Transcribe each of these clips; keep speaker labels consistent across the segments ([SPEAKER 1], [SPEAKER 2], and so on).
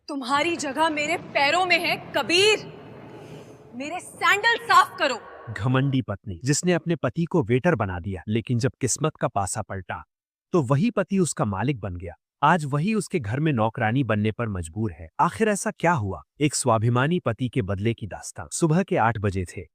[SPEAKER 1] तुम्हारी जगह मेरे पैरों में है कबीर। मेरे सैंडल साफ करो।
[SPEAKER 2] घमंडी पत्नी जिसने अपने पति को वेटर बना दिया, लेकिन जब किस्मत का पासा पलटा तो वही पति उसका मालिक बन गया। आज वही उसके घर में नौकरानी बनने पर मजबूर है। आखिर ऐसा क्या हुआ? एक स्वाभिमानी पति के बदले की दास्तान। सुबह के 8 बजे थे।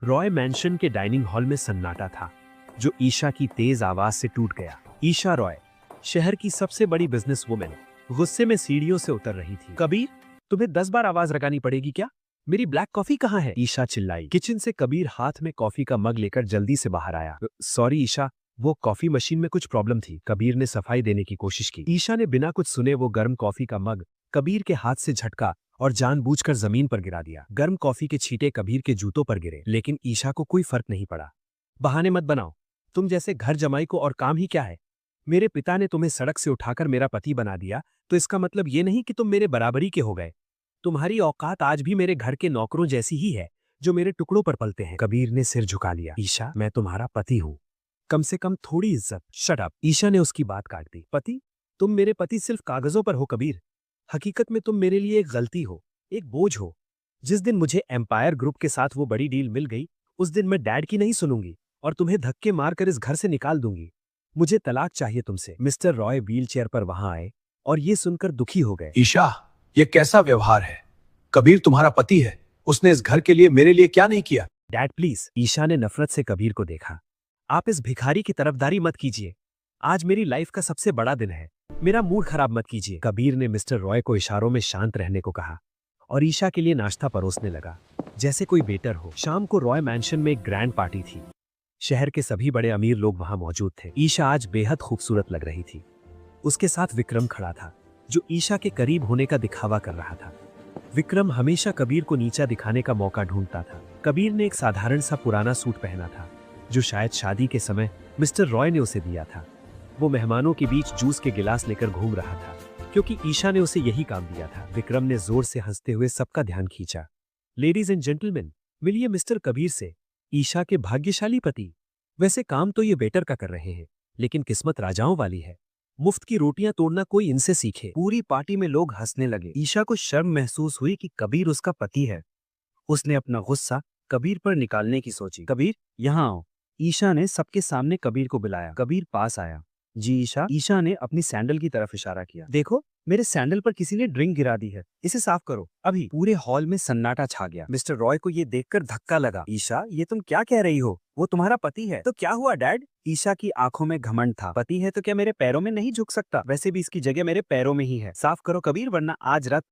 [SPEAKER 2] रॉय मैंशन के डाइनिंग हॉल में सन्नाटा था, जो ईशा की तेज आवाज से टूट गया। ईशा रॉय, शहर की सबसे बड़ी बिजनेस वुमेन, गुस्से में सीढ़ियों से उतर रही थी। कबीर, तुम्हें 10 बार आवाज लगानी पड़ेगी क्या? मेरी ब्लैक कॉफी कहाँ है? ईशा चिल्लाई। किचन से कबीर हाथ में कॉफी का मग लेकर जल्दी से बाहर आया। सॉरी ईशा, वो कॉफी मशीन में कुछ प्रॉब्लम थी। कबीर ने सफाई देने की कोशिश की। ईशा ने बिना कुछ सुने वो गर्म कॉफी का मग कबीर के हाथ से झटका और जानबूझकर जमीन पर गिरा दिया। गर्म कॉफी के छींटे कबीर के जूतों पर गिरे, लेकिन ईशा को कोई फर्क नहीं पड़ा। बहाने मत बनाओ, तुम जैसे घर जमाई को और काम ही क्या है? मेरे पिता ने तुम्हें सड़क से उठाकर मेरा पति बना दिया, तो इसका मतलब ये नहीं कि तुम मेरे बराबरी के हो गए। तुम्हारी औकात आज भी मेरे घर के नौकरों जैसी ही है, जो मेरे टुकड़ों पर पलते हैं। कबीर ने सिर झुका लिया। ईशा, मैं तुम्हारा पति हूँ, कम से कम थोड़ी इज्जत। Shut up. ईशा ने उसकी बात काट दी। पति? तुम मेरे पति सिर्फ कागजों पर हो कबीर। हकीकत में तुम मेरे लिए एक गलती हो, एक बोझ हो। जिस दिन मुझे एम्पायर ग्रुप के साथ वो बड़ी डील मिल गई, उस दिन मैं डैड की नहीं सुनूंगी और तुम्हें धक्के मारकर इस घर से निकाल दूंगी। मुझे तलाक चाहिए तुमसे। मिस्टर रॉय व्हीलचेयर पर वहां आए और ये सुनकर दुखी हो गए।
[SPEAKER 3] ईशा, ये कैसा व्यवहार है? कबीर तुम्हारा पति है, उसने इस घर के लिए मेरे लिए क्या नहीं किया?
[SPEAKER 2] Dad please. ईशा ने नफरत से कबीर को देखा। आप इस भिखारी की तरफदारी मत कीजिए। आज मेरी लाइफ का सबसे बड़ा दिन है, मेरा मूड खराब मत कीजिए। कबीर ने मिस्टर रॉय को इशारों में शांत रहने को कहा और ईशा के लिए नाश्ता परोसने लगा, जैसे कोई वेटर हो। शाम को रॉय मैंशन में एक ग्रैंड पार्टी थी। शहर के सभी बड़े अमीर लोग वहां मौजूद थे। ईशा आज बेहद खूबसूरत लग रही थी। उसके साथ विक्रम खड़ा था, जो ईशा के करीब होने का दिखावा कर रहा था। विक्रम हमेशा कबीर को नीचा दिखाने का मौका ढूंढता था। कबीर ने एक साधारण सा पुराना सूट पहना था, जो शायद शादी के समय मिस्टर रॉय ने उसे दिया था। वो मेहमानों के बीच जूस के गिलास लेकर घूम रहा था, क्योंकि ईशा ने उसे यही काम दिया था। विक्रम ने जोर से हंसते हुए सबका ध्यान खींचा। लेडीज एंड जेंटलमैन, मिलिए मिस्टर कबीर से, ईशा के भाग्यशाली पति। वैसे काम तो ये वेटर का कर रहे हैं, लेकिन किस्मत राजाओं वाली है। मुफ्त की रोटियां तोड़ना कोई इनसे सीखे। पूरी पार्टी में लोग हंसने लगे। ईशा को शर्म महसूस हुई कि कबीर उसका पति है। उसने अपना गुस्सा कबीर पर निकालने की सोची। कबीर, यहाँ आओ। ईशा ने सबके सामने कबीर को बुलाया। कबीर पास आया। जी ईशा। ईशा ने अपनी सैंडल की तरफ इशारा किया। देखो, मेरे सैंडल पर किसी ने ड्रिंक गिरा दी है, इसे साफ करो अभी। पूरे हॉल में सन्नाटा छा गया। मिस्टर रॉय को ये देखकर धक्का लगा। ईशा, ये तुम क्या कह रही हो? वो तुम्हारा पति है। तो क्या हुआ डैड? ईशा की आंखों में घमंड था। पति है तो क्या मेरे पैरों में नहीं झुक सकता? वैसे भी इसकी जगह मेरे पैरों में ही है। साफ करो कबीर, वरना आज रात